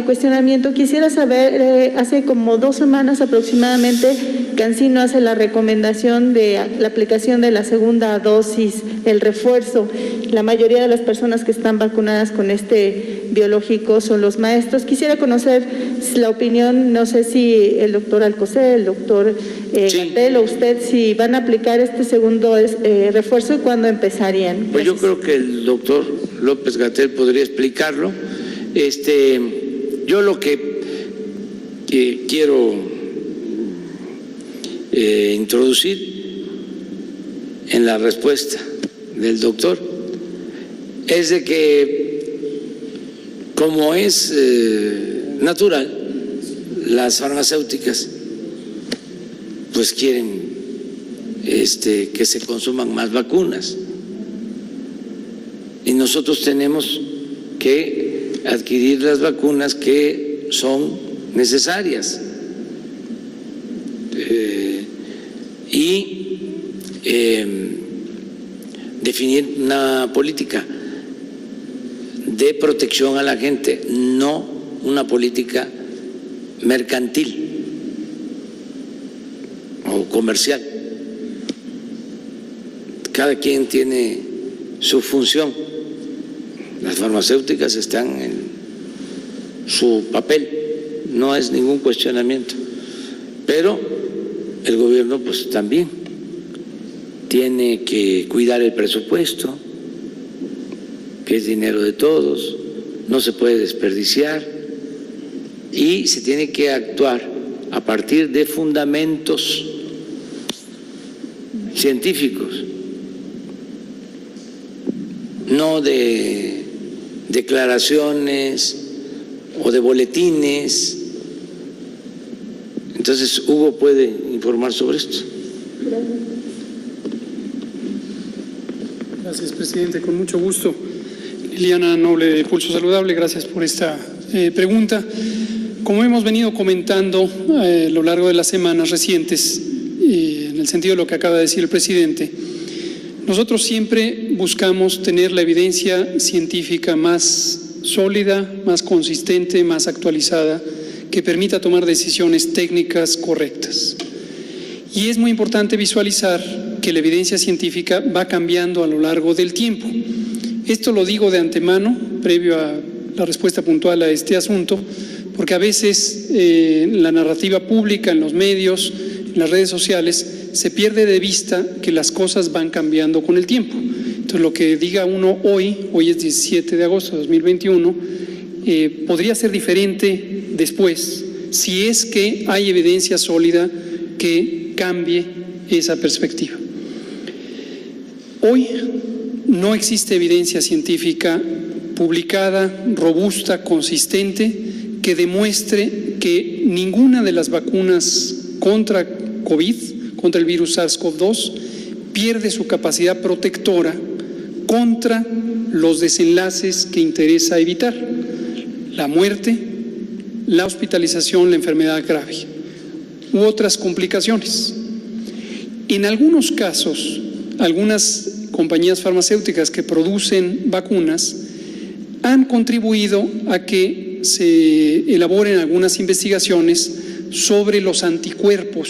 cuestionamiento, quisiera saber, hace como 2 semanas aproximadamente, Cancino hace la recomendación de la aplicación de la segunda dosis, el refuerzo. La mayoría de las personas que están vacunadas con este biológico son los maestros. Quisiera conocer la opinión, no sé si el doctor Alcocer, el doctor Gatell o usted, si van a aplicar este segundo refuerzo y cuándo empezarían. Pues yo creo que el doctor López-Gatell podría explicarlo. Yo lo que quiero introducir en la respuesta del doctor es de que, como es natural, las farmacéuticas pues quieren que se consuman más vacunas, y nosotros tenemos que adquirir las vacunas que son necesarias y definir una política de protección a la gente, no una política mercantil o comercial. Cada quien tiene su función. Las farmacéuticas están en su papel, no es ningún cuestionamiento, pero el gobierno pues también tiene que cuidar el presupuesto, que es dinero de todos, no se puede desperdiciar y se tiene que actuar a partir de fundamentos científicos, no de declaraciones o de boletines. Entonces, Hugo puede informar sobre esto. Gracias, presidente. Con mucho gusto. Liliana Noble, de Pulso Saludable, gracias por esta pregunta. Como hemos venido comentando a lo largo de las semanas recientes, en el sentido de lo que acaba de decir el presidente, nosotros siempre buscamos tener la evidencia científica más sólida, más consistente, más actualizada, que permita tomar decisiones técnicas correctas. Y es muy importante visualizar que la evidencia científica va cambiando a lo largo del tiempo. Esto lo digo de antemano, previo a la respuesta puntual a este asunto, porque a veces la narrativa pública, en los medios, en las redes sociales, se pierde de vista que las cosas van cambiando con el tiempo. Entonces, lo que diga uno hoy es 17 de agosto de 2021, podría ser diferente después, si es que hay evidencia sólida que cambie esa perspectiva. Hoy no existe evidencia científica publicada, robusta, consistente, que demuestre que ninguna de las vacunas contra COVID, contra el virus SARS-CoV-2, pierde su capacidad protectora contra los desenlaces que interesa evitar: la muerte, la hospitalización, la enfermedad grave u otras complicaciones. En algunos casos, algunas compañías farmacéuticas que producen vacunas han contribuido a que se elaboren algunas investigaciones sobre los anticuerpos,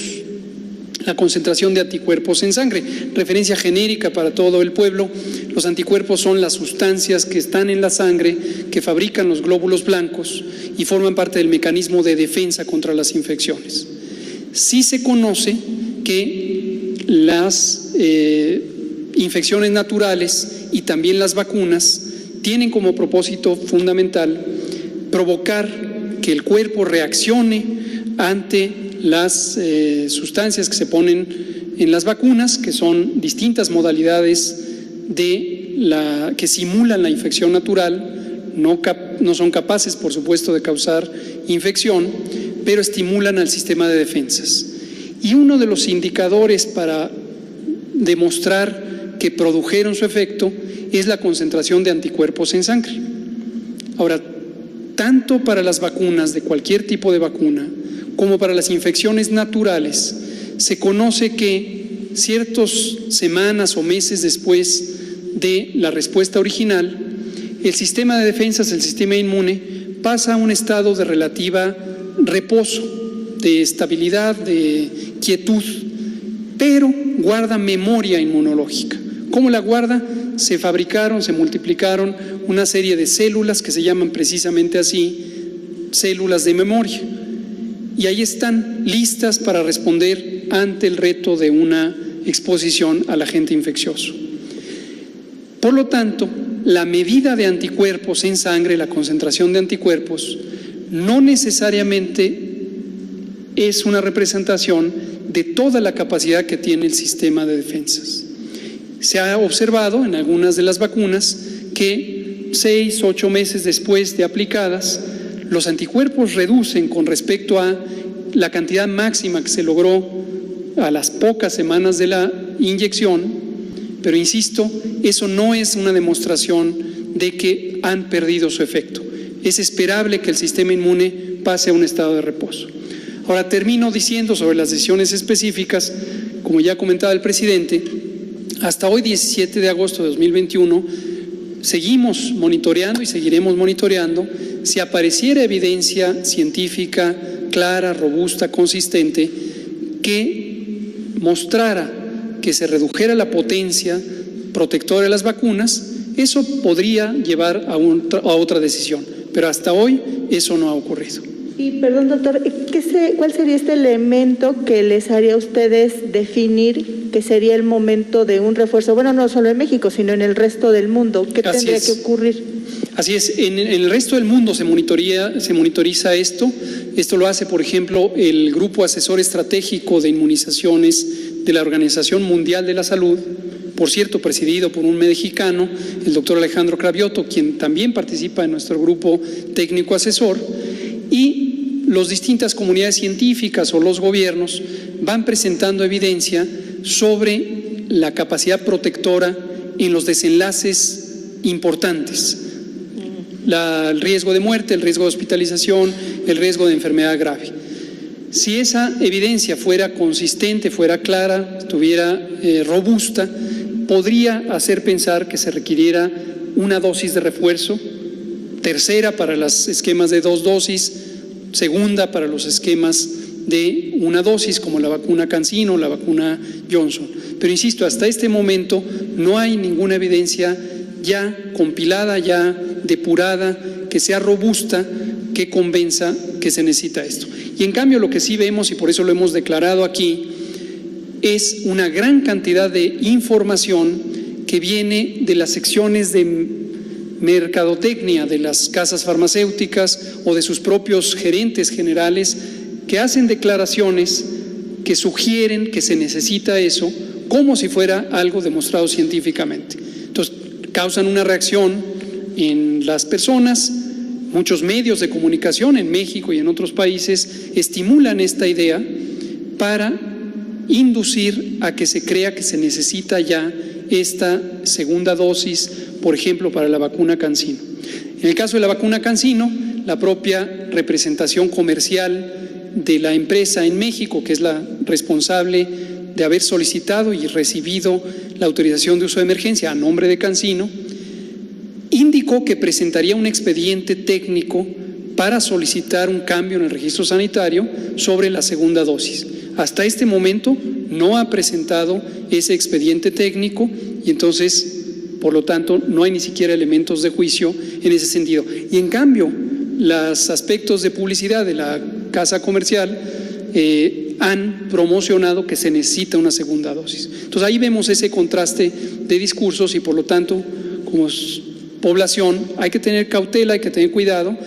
la concentración de anticuerpos en sangre. Referencia genérica para todo el pueblo: los anticuerpos son las sustancias que están en la sangre, que fabrican los glóbulos blancos y forman parte del mecanismo de defensa contra las infecciones. Sí se conoce que las infecciones naturales y también las vacunas tienen como propósito fundamental provocar que el cuerpo reaccione ante las sustancias que se ponen en las vacunas, que son distintas modalidades que simulan la infección natural, no son capaces, por supuesto, de causar infección, pero estimulan al sistema de defensas. Y uno de los indicadores para demostrar que produjeron su efecto es la concentración de anticuerpos en sangre. Ahora, tanto para las vacunas, de cualquier tipo de vacuna, como para las infecciones naturales, se conoce que ciertas semanas o meses después de la respuesta original, el sistema de defensas, el sistema inmune, pasa a un estado de relativa reposo, de estabilidad, de quietud, pero guarda memoria inmunológica. ¿Cómo la guarda? Se fabricaron, se multiplicaron una serie de células que se llaman precisamente así, células de memoria. Y ahí están listas para responder ante el reto de una exposición al agente infeccioso. Por lo tanto, la medida de anticuerpos en sangre, la concentración de anticuerpos, no necesariamente es una representación de toda la capacidad que tiene el sistema de defensas. Se ha observado en algunas de las vacunas que 6, 8 meses después de aplicadas, los anticuerpos reducen con respecto a la cantidad máxima que se logró a las pocas semanas de la inyección, pero insisto, eso no es una demostración de que han perdido su efecto. Es esperable que el sistema inmune pase a un estado de reposo. Ahora termino diciendo sobre las decisiones específicas, como ya comentaba el presidente, hasta hoy 17 de agosto de 2021 seguimos monitoreando y seguiremos monitoreando si apareciera evidencia científica clara, robusta, consistente, que mostrara que se redujera la potencia protectora de las vacunas. Eso podría llevar a otra decisión, pero hasta hoy eso no ha ocurrido. Y perdón, doctor, ¿cuál sería este elemento que les haría a ustedes definir que sería el momento de un refuerzo? Bueno, no solo en México, sino en el resto del mundo. ¿Qué tendría que ocurrir? Así es, en el resto del mundo se monitoriza esto. Esto lo hace, por ejemplo, el Grupo Asesor Estratégico de Inmunizaciones de la Organización Mundial de la Salud, por cierto, presidido por un mexicano, el doctor Alejandro Cravioto, quien también participa en nuestro grupo técnico asesor, y las distintas comunidades científicas o los gobiernos van presentando evidencia sobre la capacidad protectora en los desenlaces importantes. El riesgo de muerte, el riesgo de hospitalización, el riesgo de enfermedad grave. Si esa evidencia fuera consistente, fuera clara, estuviera robusta, podría hacer pensar que se requiriera una dosis de refuerzo, tercera para los esquemas de 2 dosis, segunda para los esquemas de 1 dosis, como la vacuna CanSino, la vacuna Johnson. Pero insisto, hasta este momento no hay ninguna evidencia ya compilada, ya depurada, que sea robusta, que convenza que se necesita esto. Y en cambio lo que sí vemos, y por eso lo hemos declarado aquí, es una gran cantidad de información que viene de las secciones de mercadotecnia de las casas farmacéuticas o de sus propios gerentes generales, que hacen declaraciones que sugieren que se necesita eso como si fuera algo demostrado científicamente. Entonces, causan una reacción en las personas. Muchos medios de comunicación en México y en otros países estimulan esta idea para inducir a que se crea que se necesita ya esta segunda dosis, por ejemplo, para la vacuna CanSino. En el caso de la vacuna CanSino, la propia representación comercial de la empresa en México, que es la responsable de haber solicitado y recibido la autorización de uso de emergencia a nombre de CanSino, indicó que presentaría un expediente técnico para solicitar un cambio en el registro sanitario sobre la segunda dosis. Hasta este momento no ha presentado ese expediente técnico y entonces, por lo tanto, no hay ni siquiera elementos de juicio en ese sentido. Y en cambio, los aspectos de publicidad de la casa comercial han promocionado que se necesita una segunda dosis. Entonces ahí vemos ese contraste de discursos y por lo tanto, como población, hay que tener cautela, hay que tener cuidado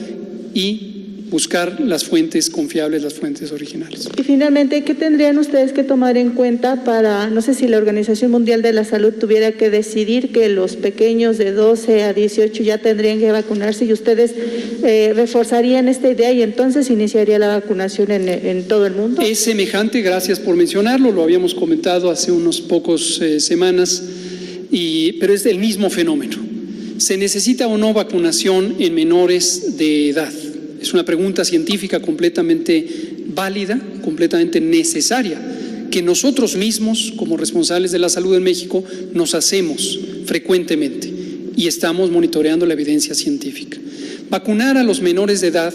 y buscar las fuentes confiables, las fuentes originales. Y finalmente, ¿qué tendrían ustedes que tomar en cuenta para, no sé si la Organización Mundial de la Salud tuviera que decidir que los pequeños de 12 a 18 ya tendrían que vacunarse y ustedes reforzarían esta idea y entonces iniciaría la vacunación en todo el mundo? Es semejante, gracias por mencionarlo, lo habíamos comentado hace unos pocos semanas, pero es el mismo fenómeno. ¿Se necesita o no vacunación en menores de edad? Es una pregunta científica completamente válida, completamente necesaria, que nosotros mismos, como responsables de la salud en México, nos hacemos frecuentemente. y estamos monitoreando la evidencia científica. Vacunar a los menores de edad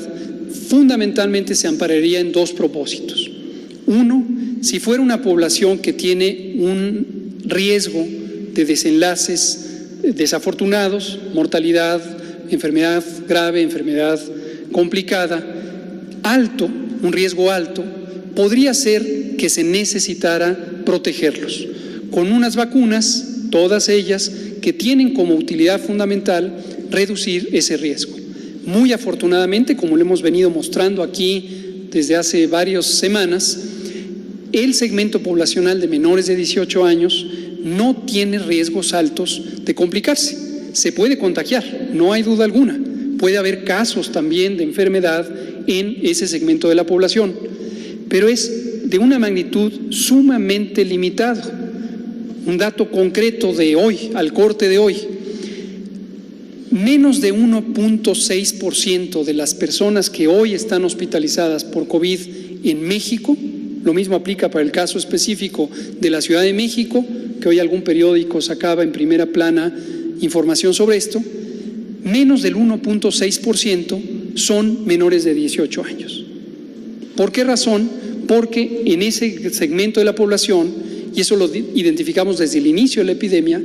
fundamentalmente se ampararía en dos propósitos. Uno, si fuera una población que tiene un riesgo de desenlaces desafortunados, mortalidad, enfermedad grave, enfermedad complicada, alto, un riesgo alto, podría ser que se necesitara protegerlos con unas vacunas, todas ellas, que tienen como utilidad fundamental reducir ese riesgo. Muy afortunadamente, como lo hemos venido mostrando aquí desde hace varias semanas, el segmento poblacional de menores de 18 años no tiene riesgos altos de complicarse. Se puede contagiar, no hay duda alguna. Puede haber casos también de enfermedad en ese segmento de la población, pero es de una magnitud sumamente limitado. Un dato concreto de hoy, al corte de hoy, menos de 1.6% de las personas que hoy están hospitalizadas por COVID en México, lo mismo aplica para el caso específico de la Ciudad de México, que hoy algún periódico sacaba en primera plana información sobre esto, menos del 1.6% son menores de 18 años. ¿Por qué razón? Porque en ese segmento de la población, y eso lo identificamos desde el inicio de la epidemia,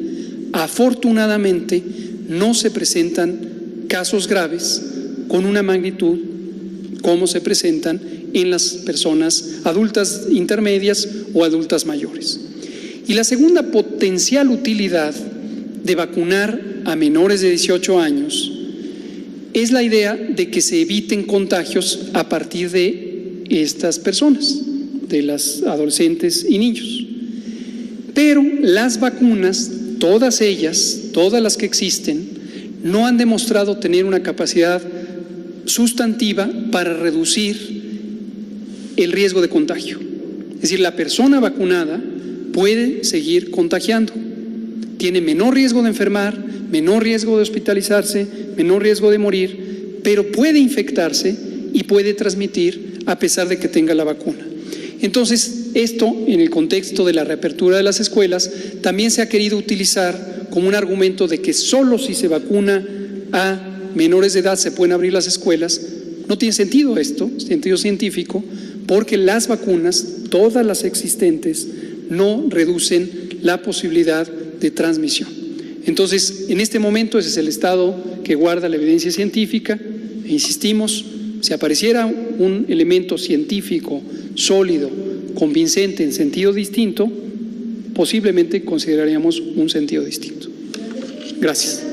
afortunadamente no se presentan casos graves con una magnitud como se presentan en las personas adultas intermedias o adultas mayores. Y la segunda potencial utilidad de vacunar a menores de 18 años es la idea de que se eviten contagios a partir de estas personas, de las adolescentes y niños. Pero las vacunas, todas ellas, todas las que existen, no han demostrado tener una capacidad sustantiva para reducir el riesgo de contagio. Es decir, la persona vacunada puede seguir contagiando. Tiene menor riesgo de enfermar, menor riesgo de hospitalizarse, menor riesgo de morir, pero puede infectarse y puede transmitir a pesar de que tenga la vacuna. Entonces, esto en el contexto de la reapertura de las escuelas también se ha querido utilizar como un argumento de que solo si se vacuna a menores de edad se pueden abrir las escuelas. No tiene sentido esto, sentido científico, porque las vacunas, todas las existentes, no reducen la posibilidad de transmisión. Entonces, en este momento ese es el estado que guarda la evidencia científica. E insistimos, si apareciera un elemento científico sólido, convincente en sentido distinto, posiblemente consideraríamos un sentido distinto. Gracias.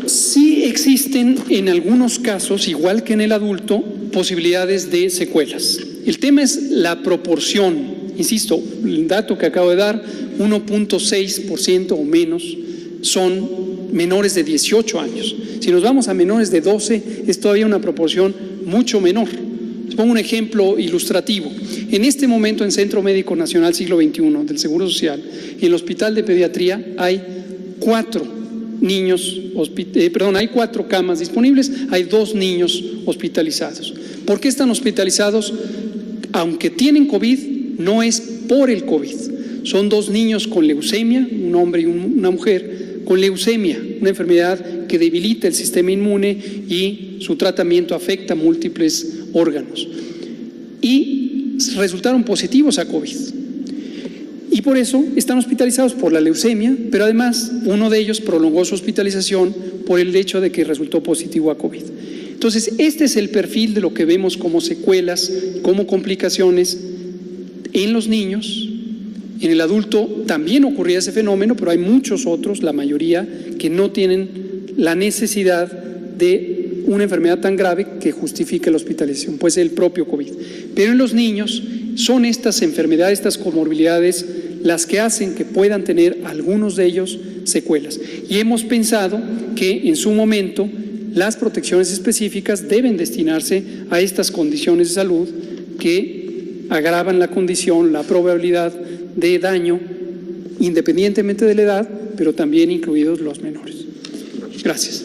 Sí existen en algunos casos, igual que en el adulto, posibilidades de secuelas. El tema es la proporción. Insisto, el dato que acabo de dar, 1.6% o menos son menores de 18 años. Si nos vamos a menores de 12, es todavía una proporción mucho menor. Les pongo un ejemplo ilustrativo. En este momento, en Centro Médico Nacional Siglo XXI del Seguro Social, en el Hospital de Pediatría hay 4 camas disponibles, hay 2 niños hospitalizados. ¿Por qué están hospitalizados? Aunque tienen COVID, no es por el COVID. Son 2 niños con leucemia, un hombre y una mujer, con leucemia, una enfermedad que debilita el sistema inmune y su tratamiento afecta múltiples órganos. Y resultaron positivos a COVID. Y por eso están hospitalizados por la leucemia, pero además uno de ellos prolongó su hospitalización por el hecho de que resultó positivo a COVID. Entonces, este es el perfil de lo que vemos como secuelas, como complicaciones en los niños. En el adulto también ocurría ese fenómeno, pero hay muchos otros, la mayoría, que no tienen la necesidad de una enfermedad tan grave que justifique la hospitalización, pues el propio COVID. Pero en los niños son estas enfermedades, estas comorbilidades, las que hacen que puedan tener algunos de ellos secuelas. Y hemos pensado que en su momento las protecciones específicas deben destinarse a estas condiciones de salud que agravan la condición, la probabilidad de daño, independientemente de la edad, pero también incluidos los menores. Gracias.